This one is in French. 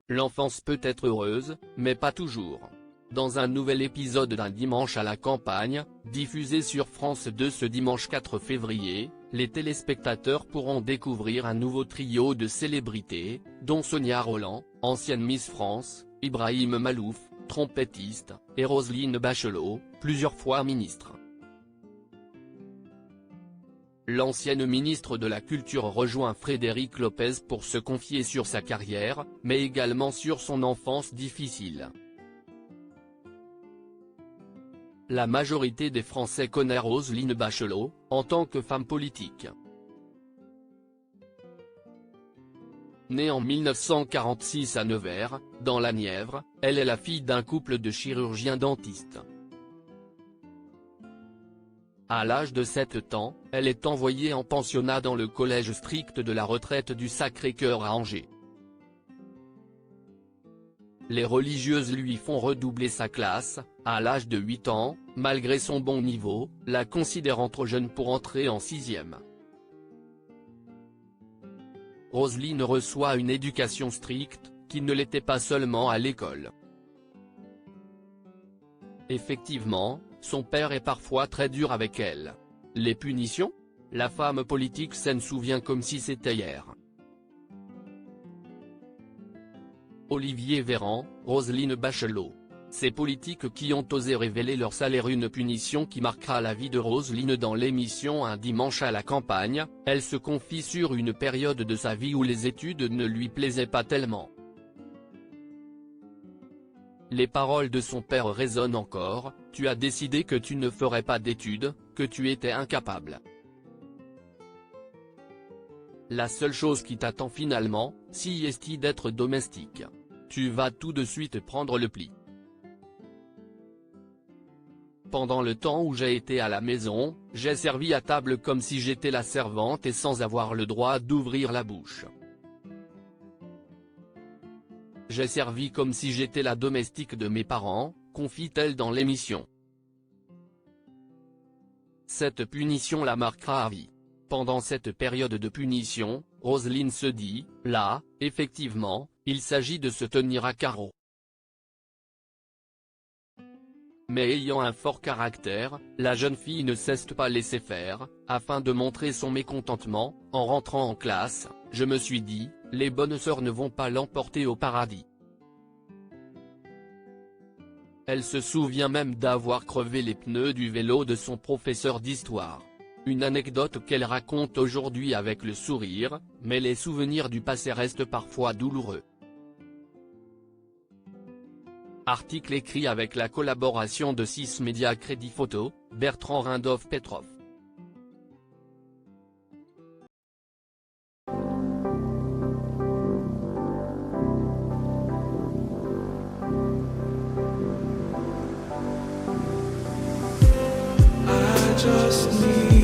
L'enfance peut être heureuse, mais pas toujours. Dans un nouvel épisode d'Un dimanche à la campagne, diffusé sur France 2 ce dimanche 4 février, les téléspectateurs pourront découvrir un nouveau trio de célébrités, dont Sonia Rolland, ancienne Miss France, Ibrahim Malouf, trompettiste, et Roselyne Bachelot, plusieurs fois ministre. L'ancienne ministre de la Culture rejoint Frédéric Lopez pour se confier sur sa carrière, mais également sur son enfance difficile. La majorité des Français connaît Roselyne Bachelot, en tant que femme politique. Née en 1946 à Nevers, dans la Nièvre, elle est la fille d'un couple de chirurgiens-dentistes. À l'âge de 7 ans, elle est envoyée en pensionnat dans le collège strict de la retraite du Sacré-Cœur à Angers. Les religieuses lui font redoubler sa classe, à l'âge de 8 ans, malgré son bon niveau, la considérant trop jeune pour entrer en 6e. Roselyne reçoit une éducation stricte, qui ne l'était pas seulement à l'école. Effectivement, son père est parfois très dur avec elle. Les punitions ? La femme politique s'en souvient comme si c'était hier. Olivier Véran, Roselyne Bachelot. Ces politiques qui ont osé révéler leur salaire, une punition qui marquera la vie de Roselyne dans l'émission Un dimanche à la campagne. Elle se confie sur une période de sa vie où les études ne lui plaisaient pas tellement. Les paroles de son père résonnent encore: « Tu as décidé que tu ne ferais pas d'études, que tu étais incapable. La seule chose qui t'attend finalement, si est d'être domestique. Tu vas tout de suite prendre le pli. Pendant le temps où j'ai été à la maison, j'ai servi à table comme si j'étais la servante et sans avoir le droit d'ouvrir la bouche. J'ai servi comme si j'étais la domestique de mes parents », confie-t-elle dans l'émission. Cette punition la marquera à vie. Pendant cette période de punition, Roselyne se dit, là, effectivement, il s'agit de se tenir à carreau. Mais ayant un fort caractère, la jeune fille ne cesse pas laisser faire. Afin de montrer son mécontentement, en rentrant en classe, je me suis dit, les bonnes sœurs ne vont pas l'emporter au paradis. Elle se souvient même d'avoir crevé les pneus du vélo de son professeur d'histoire. Une anecdote qu'elle raconte aujourd'hui avec le sourire, mais les souvenirs du passé restent parfois douloureux. Article écrit avec la collaboration de 6 médias Crédit Photo, Bertrand Rindolph Petrov. Just need